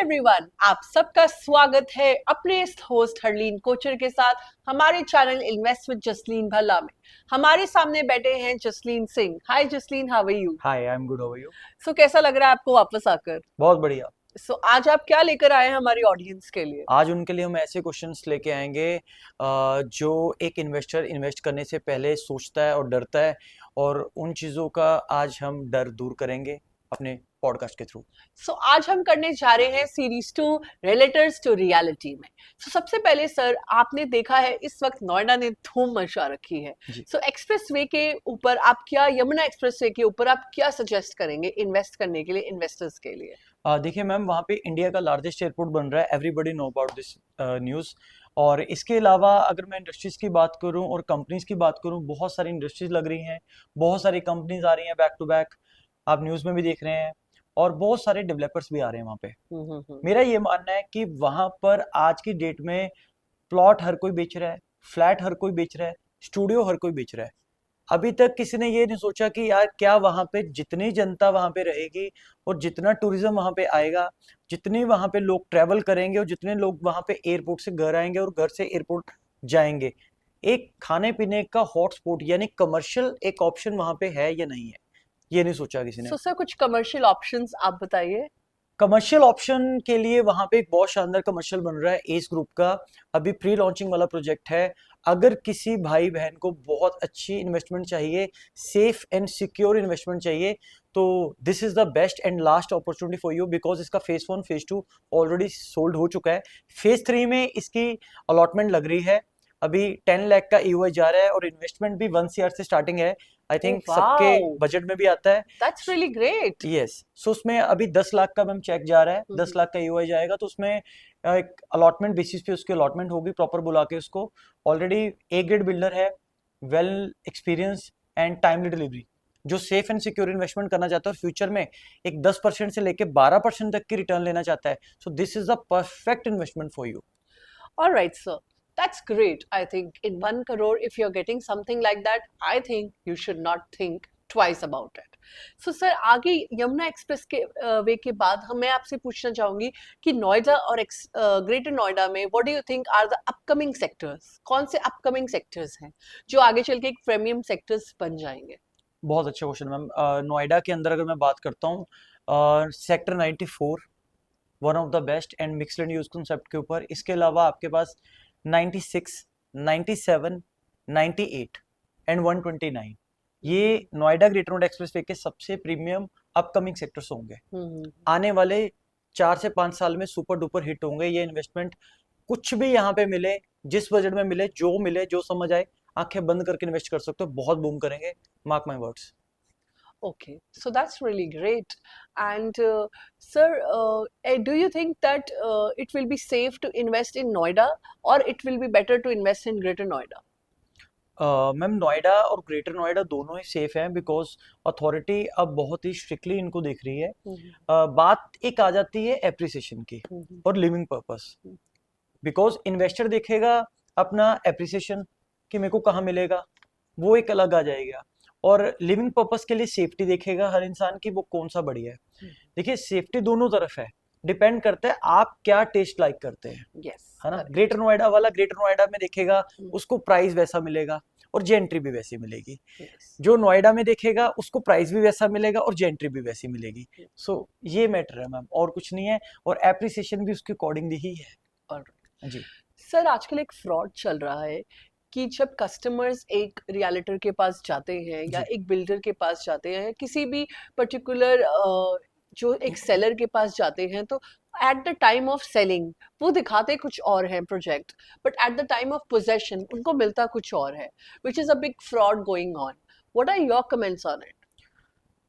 Everyone, आप सबका स्वागत है अपने इस होस्ट हरलीन कोचर के साथ हमारे channel invest with Jasleen Bhalla में। हमारे सामने बैठे हैं Jasleen Singh. Hi Jasleen, how are you? Hi, I am good. How are you? So कैसा लग रहा है आपको वापस आकर? बहुत बढ़िया। आज आप क्या लेकर आए हैं हमारी ऑडियंस के लिए? आज उनके लिए हम ऐसे क्वेश्चंस लेके आएंगे जो एक इन्वेस्टर इन्वेस्ट करने से पहले सोचता है और डरता है, और उन चीज़ों का आज हम डर दूर करेंगे अपने पॉडकास्ट के थ्रू। आज हम करने जा रहे हैं सीरीज 2 रिलेटर्स टू रियलिटी में। सबसे पहले सर, आपने देखा है इस वक्त नोएडा ने धूम मचा रखी है। एक्सप्रेसवे के ऊपर आप क्या, यमुना एक्सप्रेसवे के ऊपर आप क्या सजेस्ट करेंगे इन्वेस्ट करने के लिए, इन्वेस्टर्स के लिए? देखिए मैम, वहाँ पे इंडिया का लार्जेस्ट एयरपोर्ट बन रहा है। Everybody know about this news. और इसके अलावा अगर मैं इंडस्ट्रीज़ की बात करूँ और कंपनीज़ की बात करूँ, बहुत सारी इंडस्ट्रीज़ लग रही हैं, बहुत सारी कंपनीज आ रही हैं बैक टू बैक, आप न्यूज़ में भी देख रहे हैं, और बहुत सारे डेवलपर्स भी आ रहे हैं वहाँ पे। मेरा ये मानना है कि वहाँ पर आज की डेट में प्लॉट हर कोई बेच रहा है, फ्लैट हर कोई बेच रहा है, स्टूडियो हर कोई बेच रहा है। अभी तक किसी ने ये नहीं सोचा कि यार क्या वहाँ पे जितनी जनता वहाँ पे रहेगी और जितना टूरिज्म वहाँ पे आएगा, जितनी वहाँ पे लोग ट्रैवल करेंगे और जितने लोग वहाँ पे एयरपोर्ट से घर आएंगे और घर से एयरपोर्ट जाएंगे, एक खाने पीने का हॉटस्पॉट यानी कमर्शियल एक ऑप्शन वहाँ पे है या नहीं है, ये नहीं सोचा किसी ने। सर कुछ कमर्शियल ऑप्शंस आप बताइए। कमर्शियल ऑप्शन के लिए वहाँ पे एक बहुत शानदार कमर्शियल बन रहा है एस ग्रुप का, अभी प्री लॉन्चिंग वाला प्रोजेक्ट है। अगर किसी भाई बहन को बहुत अच्छी इन्वेस्टमेंट चाहिए, सेफ एंड सिक्योर इन्वेस्टमेंट चाहिए, तो this is the best and last opportunity for you, because इसका फेज 1 फेज 2 ऑलरेडी सोल्ड हो चुका है। फेज 3 में इसकी अलॉटमेंट लग रही है। अभी 10 लाख का ईओआई जा रहा है और इन्वेस्टमेंट भी 1 CR से स्टार्टिंग है। आई थिंक सबके बजट में भी आता है। That's really great. यस, सो उसमें अभी 10 लाख का मैम चेक जा रहा है, 10 लाख का ईओआई जाएगा, तो उसमें एक अलॉटमेंट बेसिस पे उसकी अलॉटमेंट होगी, प्रॉपर बुला के उसको। ऑलरेडी ए ग्रेड बिल्डर है, well experience and timely delivery, जो सेफ एंड सिक्योर इन्वेस्टमेंट करना चाहता है और फ्यूचर में एक 10% से लेके 12% तक की रिटर्न लेना चाहता है। So this is the perfect investment for you. Alright sir, that's great. I think in 1 crore, if you're getting something like that, I think you should not think twice about it. So sir, आगे Yamuna express के वे के बाद मैं आपसे पूछना चाहूंगी कि नोएडा और ग्रेटर नोएडा में what do you think are the upcoming sectors? कौन से अपकमिंग सेक्टर्स हैं जो आगे चल के एक प्रीमियम सेक्टर्स बन जाएंगे? बहुत अच्छा क्वेश्चन मैम। नोएडा के अंदर अगर मैं बात करता हूँ, sector 94 one of the best and mix land use concept के ऊपर। इसके अलावा आपके पास 96, 97, 98 एंड 129, ये नोएडा ग्रेटर नोएडा एक्सप्रेसवे के सबसे प्रीमियम अपकमिंग सेक्टर्स होंगे। आने वाले 4 से 5 साल में सुपर डुपर हिट होंगे ये इन्वेस्टमेंट। कुछ भी यहाँ पे मिले, जिस बजट में मिले, जो समझ आए, आंखें बंद करके इन्वेस्ट कर सकते हो, बहुत बूम करेंगे, mark my words. Okay, so that's really great. And sir, do you think that it will be safe to invest in Noida, or it will be better to invest in Greater Noida? Ma'am, Noida और greater Noida दोनों ही safe हैं, because authority अब बहुत ही strictly इनको देख रही है। बात एक आ जाती है एप्रिसिएशन की और लिविंग पर्पस, बिकॉज इन्वेस्टर देखेगा अपना एप्रिसिएशन कि मेरे को कहाँ मिलेगा, वो एक अलग आ जाएगा, और लिविंग पर्पस के लिए सेफ्टी देखेगा हर इंसान की, वो कौन सा बढ़िया है। देखिए, सेफ्टी दोनों तरफ है, डिपेंड करता है आप क्या टेस्ट लाइक करते हैं। है ना। ग्रेटर नोएडा वाला ग्रेटर नोएडा में देखेगा, उसको प्राइस वैसा मिलेगा और जेंट्री भी वैसी मिलेगी। जो नोएडा में देखेगा उसको प्राइस भी वैसा मिलेगा और जेंट्री भी वैसी मिलेगी। सो ये मैटर है मैम, और कुछ नहीं है, और एप्रिसिएशन भी उसके अकॉर्डिंग ही है। जी सर, आजकल एक फ्रॉड चल रहा है कि जब कस्टमर्स एक रियलिटर के पास जाते हैं या एक बिल्डर के पास जाते हैं, किसी भी पर्टिकुलर जो एक सेलर के पास जाते हैं, तो at the time of selling वो दिखाते कुछ और है project, but at the time of possession उनको मिलता कुछ और है, which is a big fraud going on. What are your comments on it?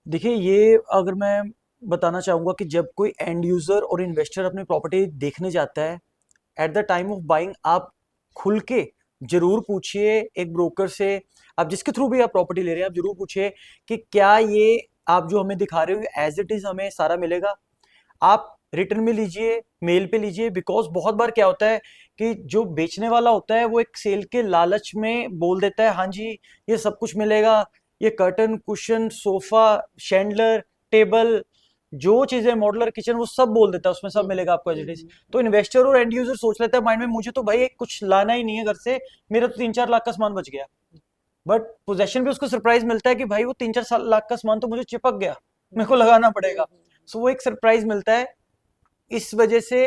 देखिए, ये अगर मैं बताना चाहूँगा कि जब कोई एंड यूज़र और इन्वेस्टर अपनी प्रॉपर्टी देखने जाता है, at the time of buying आप खुल के जरूर पूछिए एक ब्रोकर से, आप जिसके थ्रू भी आप प्रॉपर्टी ले रहे हैं, आप जरूर पूछिए कि क्या ये आप जो हमें दिखा रहे हो एज इट इज़ हमें सारा मिलेगा। आप रिटर्न में लीजिए, मेल पे लीजिए, बिकॉज बहुत बार क्या होता है कि जो बेचने वाला होता है वो एक सेल के लालच में बोल देता है, हाँ जी ये सब कुछ मिलेगा, ये curtain, cushion, sofa, Chandler, table, जो चीजें मॉडुलर किचन वो सब बोल देता है, उसमें सब मिलेगा आपको एज इट इज। तो इन्वेस्टर और एंड यूजर सोच लेता है माइंड में, मुझे तो भाई कुछ लाना ही नहीं है घर से, मेरा तो 3-4 लाख का सामान बच गया। बट पोजेशन पे उसको सरप्राइज मिलता है कि भाई वो 3-4 लाख का सामान तो मुझे चिपक गया, मेरे को लगाना पड़ेगा। सो वो एक सरप्राइज मिलता है। इस वजह से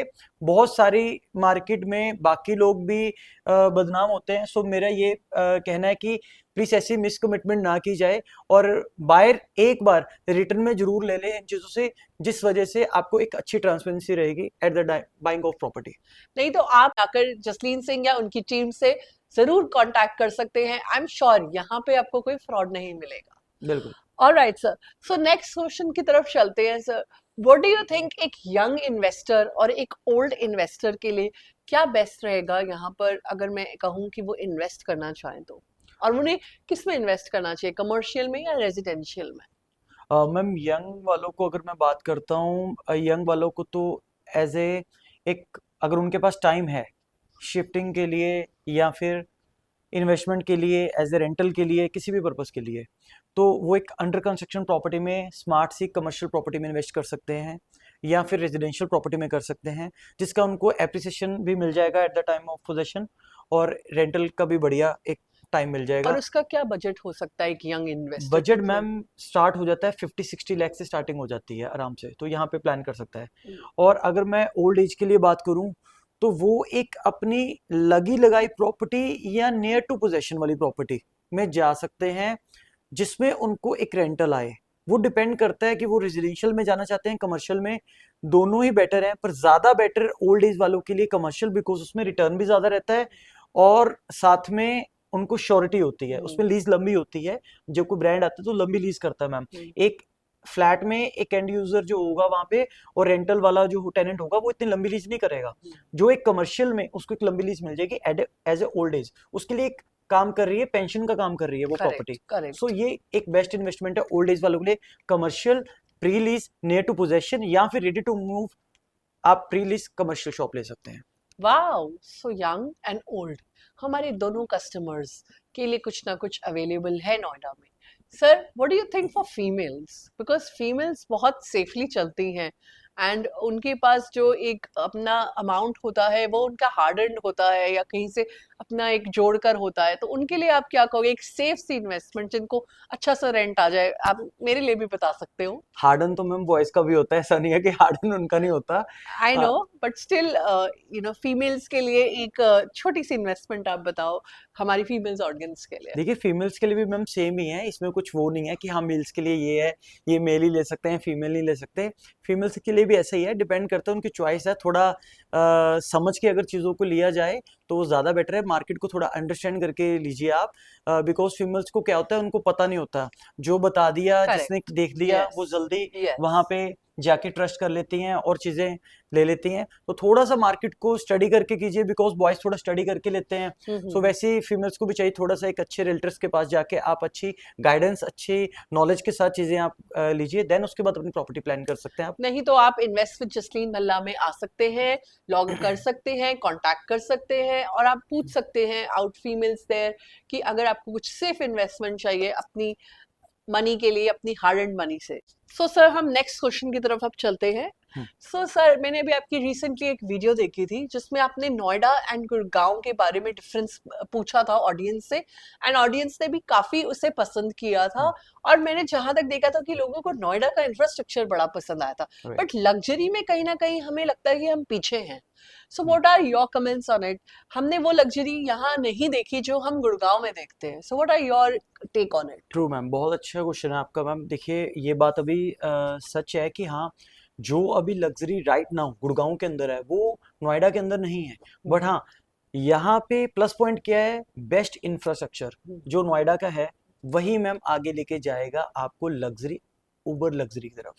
बहुत सारी मार्केट में बाकी लोग भी बदनाम होते हैं। सो मेरा ये कहना है कि प्लीज ऐसी मिस कमिटमेंट ना की जाए, और बायर एक बार रिटर्न में जरूर ले ले इन चीजों से, जिस वजह से आपको एक अच्छी ट्रांसपेरेंसी रहेगी at the buying of property. नहीं तो आप आकर जसलीन सिंह या उनकी टीम से जरूर कांटेक्ट कर सकते हैं। आई एम श्योर यहाँ पे आपको कोई फ्रॉड नहीं मिलेगा। बिल्कुल। Alright sir, so next question की तरफ चलते हैं sir. What do you think एक यंग इन्वेस्टर और एक ओल्ड इन्वेस्टर के लिए क्या बेस्ट रहेगा यहाँ पर, अगर मैं कहूँ कि वो इन्वेस्ट करना चाहें तो, और उन्हें किस में इन्वेस्ट करना चाहिए, कमर्शियल में या रेजिडेंशियल में? मैम यंग वालों को अगर मैं बात करता हूँ, यंग वालों को तो एज ए एक, अगर उनके पास टाइम है शिफ्टिंग के लिए या फिर इन्वेस्टमेंट के लिए, एज ए रेंटल के लिए, किसी भी पर्पस के लिए, तो वो एक अंडर कंस्ट्रक्शन प्रॉपर्टी में स्मार्ट सी कमर्शियल प्रॉपर्टी में इन्वेस्ट कर सकते हैं, या फिर रेजिडेंशियल प्रॉपर्टी में कर सकते हैं, जिसका उनको एप्रिसिएशन भी मिल जाएगा eight the time of possession, और रेंटल का भी बढ़िया एक टाइम मिल और जाएगा। उसका क्या बजट हो सकता है एक यंग इन्वेस्टर बजट के लिए? मैम स्टार्ट हो जाता है 50-60 लाख से, स्टार्टिंग हो जाती है आराम से, तो यहाँ पे प्लान कर सकता है। हम्म, और अगर मैं ओल्ड एज के लिए बात करूँ, तो वो एक अपनी लगी लगाई प्रॉपर्टी या नियर टू पोजेशन वाली प्रॉपर्टी में जा सकते हैं, जिसमें उनको एक रेंटल आए। वो डिपेंड करता है कि वो रेजिडेंशियल में जाना चाहते हैं, कमर्शियल में, दोनों ही बेटर है, पर ज्यादा बेटर ओल्ड एज वालों के लिए कमर्शियल, बिकॉज उसमें रिटर्न भी ज्यादा रहता है, और साथ में उनको श्योरिटी होती है, उसमें लीज लंबी होती है। जब कोई ब्रांड आता है तो लंबी लीज करता है मैम। एक फ्लैट में एक एंड यूजर जो होगा वहां पे, और रेंटल वाला जो टेनेंट होगा, वो इतनी लंबी लीज नहीं करेगा। जो एक कमर्शियल में उसको एक लंबी लीज मिल जाएगी एज ए ओल्ड एज, उसके लिए एक काम कर रही है, पेंशन का काम कर रही है वो प्रॉपर्टी। करेक्ट सो ये एक बेस्ट इन्वेस्टमेंट है ओल्ड एज वालों के लिए, commercial pre lease near to possession, या फिर रेडी टू मूव आप प्री लीज कमर्शियल शॉप ले सकते हैं। Wow, so young and old हमारे दोनों कस्टमर्स के लिए कुछ ना कुछ अवेलेबल है नोएडा में। Sir, what do you think for females, because females बहुत सेफली चलती हैं एंड उनके पास जो एक अपना अमाउंट होता है वो उनका हार्ड अर्न्ड होता है या कहीं से अपना एक जोड़कर होता है, तो उनके लिए आप क्या कहोगे, एक सेफ सी इन्वेस्टमेंट जिनको अच्छा सा रेंट आ जाए? आप मेरे लिए भी बता सकते हो। हार्डन तो मैम बॉयज का भी होता है, ऐसा नहीं है कि हार्डन उनका नहीं होता। आई हाँ, नो, बट स्टिल फीमेल्स के लिए एक छोटी सी इन्वेस्टमेंट आप बताओ हमारी फीमेल्स ऑडियंस के लिए। देखिए फीमेल्स के लिए भी मैम सेम ही है, इसमें कुछ वो नहीं है कि हाँ मेल्स के लिए ये है, ये मेल ही ले सकते हैं, फीमेल नहीं ले सकते। फीमेल्स के लिए भी ऐसा ही है, डिपेंड करता है, उनकी चॉइस है। थोड़ा समझ के अगर चीज़ों को लिया जाए तो वो ज़्यादा बेटर है। मार्केट को थोड़ा अंडरस्टैंड करके लीजिए आप, बिकॉज फीमेल्स को क्या होता है, उनको पता नहीं होता, जो बता दिया, जिसने करेक्ट। देख लिया, वो यस। जल्दी यस। वहां पे जाके ट्रस्ट कर लेती हैं और चीजें ले लेती हैं। तो थोड़ा सा मार्केट को स्टडी करके कीजिए, बिकॉज बॉयज थोड़ा स्टडी करके लेते हैं। सो वैसे ही फीमेल्स को भी चाहिए थोड़ा सा एक अच्छे रियल्टर्स के पास जाके आप अच्छी गाइडेंस, अच्छी नॉलेज के साथ चीजें आप लीजिए, देन उसके बाद अपनी प्रॉपर्टी प्लान कर सकते हैं आप। नहीं तो आप इन्वेस्ट विद जसलीन भल्ला में आ सकते हैं, लॉग इन कर सकते हैं, कांटेक्ट कर सकते हैं, और आप पूछ सकते हैं आउट फीमेल्स देयर कि अगर आपको कुछ सेफ इन्वेस्टमेंट चाहिए अपनी मनी के लिए, अपनी हार्ड एंड मनी से। सो सर, हम नेक्स्ट क्वेश्चन की तरफ अब चलते हैं। सो सर, मैंने अभी आपकी रिसेंटली एक वीडियो देखी थी जिसमें आपने नोएडा एंड गुड़गांव के बारे में डिफरेंस पूछा था ऑडियंस से, एंड ऑडियंस ने भी काफी उसे पसंद किया था। और मैंने जहां तक देखा था कि लोगों को नोएडा का इंफ्रास्ट्रक्चर बड़ा पसंद आया था, राइट। बट लग्जरी में कहीं ना कहीं हमें लगता है कि हम पीछे हैं। So what are your comments on it? हमने वो लग्जरी यहाँ नहीं देखी जो हम गुड़गांव में देखते हैं। So what are your take on it? True ma'am, बहुत अच्छा क्वेश्चन है आपका मैम। देखिए ये बात अभी सच है कि हाँ, जो अभी लग्जरी राइट नाउ गुड़गांव के अंदर है वो नोएडा के अंदर नहीं है। बट हाँ, यहाँ पे प्लस पॉइंट क्या है, बेस्ट इंफ्रास्ट्रक्चर जो नोएडा का है वही मैम आगे लेके जाएगा आपको लग्जरी, उबर लग्जरी की तरफ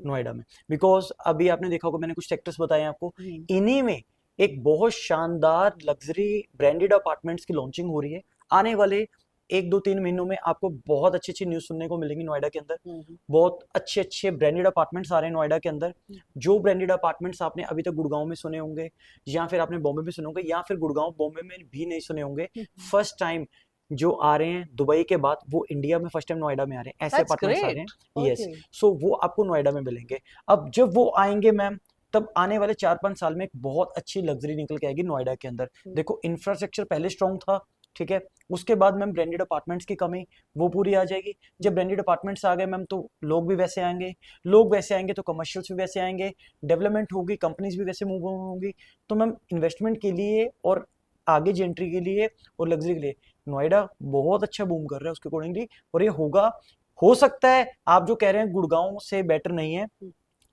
नोएडा में। बिकॉज अभी आपने देखा होगा, मैंने कुछ सेक्टर्स बताए आपको, इन्हीं में एक बहुत शानदार लग्जरी ब्रांडेड अपार्टमेंट्स की लॉन्चिंग हो रही है। आने वाले 1-2-3 महीनों में आपको बहुत अच्छी अच्छी न्यूज सुनने को मिलेंगी नोएडा के अंदर। बहुत अच्छे अच्छे ब्रांडेड अपार्टमेंट्स आ रहे हैं नोएडा के अंदर। जो ब्रांडेड अपार्टमेंट्स आपने अभी तक गुड़गांव में सुने होंगे, या फिर आपने बॉम्बे में सुने होंगे, या फिर गुड़गांव बॉम्बे में भी नहीं सुने होंगे, फर्स्ट टाइम जो आ रहे हैं दुबई के बाद, वो इंडिया में फर्स्ट टाइम नोएडा में आ रहे हैं, ऐसे दैट्स अपार्टमेंट्स आ रहे ग्रेट। हैं। Yes, okay. सो वो आपको नोएडा में मिलेंगे। अब जब वो आएंगे मैम, तब आने वाले 4-5 साल में एक बहुत अच्छी लग्जरी निकल के आएगी नोएडा के अंदर। देखो इंफ्रास्ट्रक्चर पहले स्ट्रांग था, ठीक है, उसके बाद मैम ब्रांडेड अपार्टमेंट्स की कमी वो पूरी आ जाएगी। जब ब्रांडेड अपार्टमेंट्स आ गए मैम, तो लोग भी वैसे आएंगे, लोग वैसे आएंगे तो कमर्शियल्स भी वैसे आएंगे, डेवलपमेंट होगी, कंपनीज भी वैसे मूव होंगी। तो मैम इन्वेस्टमेंट के लिए और आगे जी एंट्री के लिए और लग्जरी के लिए नोएडा बहुत अच्छा बूम कर रहा है उसके अकॉर्डिंगली। और ये होगा, हो सकता है आप जो कह रहे हैं गुड़गांव से बेटर नहीं है,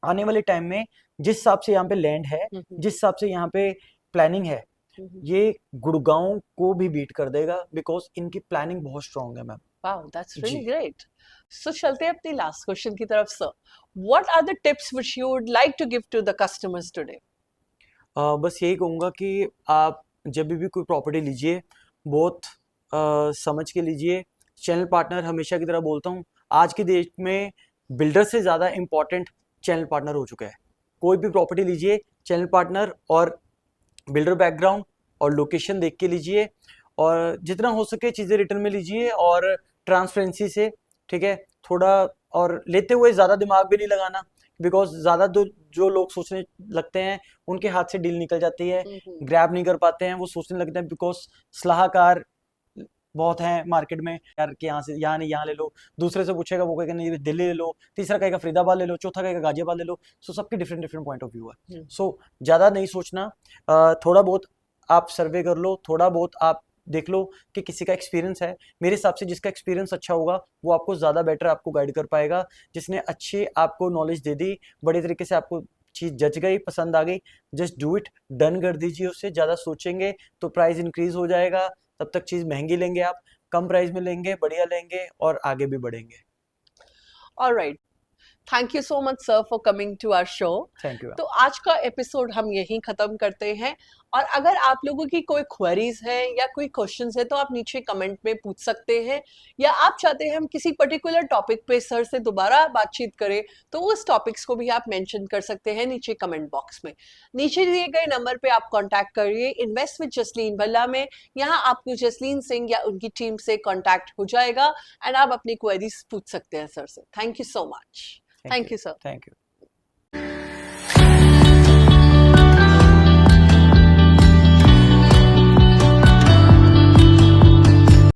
आने वाले टाइम में जिस हिसाब से यहाँ पे लैंड है, जिस हिसाब से यहाँ पे प्लानिंग है, ये गुड़गांव को भी बीट कर देगा, बिकॉज इनकी प्लानिंग बहुत स्ट्रांग है मैम। वाओ, दैट्स रियली जी। ग्रेट। सो चलते हैं अपनी लास्ट क्वेश्चन की तरफ sir. What are the tips which you would like to give to the customers today? बस यही कहूँगा कि आप जब भी कोई प्रॉपर्टी लीजिए, बहुत समझ के लीजिए। चैनल पार्टनर हमेशा की तरह बोलता हूँ, आज के डेट में बिल्डर से ज़्यादा इम्पोर्टेंट चैनल पार्टनर हो चुका है। कोई भी प्रॉपर्टी लीजिए, चैनल पार्टनर और बिल्डर बैकग्राउंड और लोकेशन देख के लीजिए, और जितना हो सके चीज़ें रिटर्न में लीजिए और ट्रांसपेरेंसी से, ठीक है, थोड़ा, और लेते हुए ज़्यादा दिमाग भी नहीं लगाना, बिकॉज ज़्यादा जो लोग सोचने लगते हैं उनके हाथ से डील निकल जाती है, ग्रैब नहीं कर पाते हैं, वो सोचने लगते हैं, बिकॉज सलाहकार बहुत हैं मार्केट में यार, कि यहाँ से यहाँ नहीं यहाँ ले लो, दूसरे से पूछेगा वो कहेगा नहीं दिल्ली ले लो, तीसरा कहेगा फरीदाबाद ले लो, चौथा कहेगा गाजियाबाद ले लो। सो सबके different different point of view है। सो ज़्यादा नहीं सोचना, थोड़ा बहुत आप सर्वे कर लो, थोड़ा बहुत आप देख लो कि किसी का एक्सपीरियंस है। मेरे हिसाब से जिसका एक्सपीरियंस अच्छा होगा वो आपको ज़्यादा बेटर आपको गाइड कर पाएगा, जिसने अच्छी आपको नॉलेज दे दी, बड़े तरीके से आपको चीज़ जच गई, पसंद आ गई, जस्ट डू इट, डन कर दीजिए उससे। ज़्यादा सोचेंगे तो प्राइस इंक्रीज हो जाएगा, तब तक चीज़ महंगी लेंगे आप, कम प्राइस में लेंगे, बढ़िया लेंगे और आगे भी बढ़ेंगे। Alright, thank you so much sir for coming to our show. Thank you. तो आज का एपिसोड हम यहीं खत्म करते हैं, और अगर आप लोगों की कोई क्वेरीज है या कोई क्वेश्चंस है तो आप नीचे कमेंट में पूछ सकते हैं, या आप चाहते हैं हम किसी पर्टिकुलर टॉपिक पे सर से दोबारा बातचीत करें तो उस टॉपिक्स को भी आप मेंशन कर सकते हैं नीचे कमेंट बॉक्स में। नीचे दिए गए नंबर पे आप कांटेक्ट करिए इन्वेस्ट विद जसलीन भल्ला में। यहाँ आपको जसलीन सिंह या उनकी टीम से कांटेक्ट हो जाएगा, एंड आप अपनी क्वेरीज पूछ सकते हैं सर से। Thank you so much. Thank you sir. Thank you.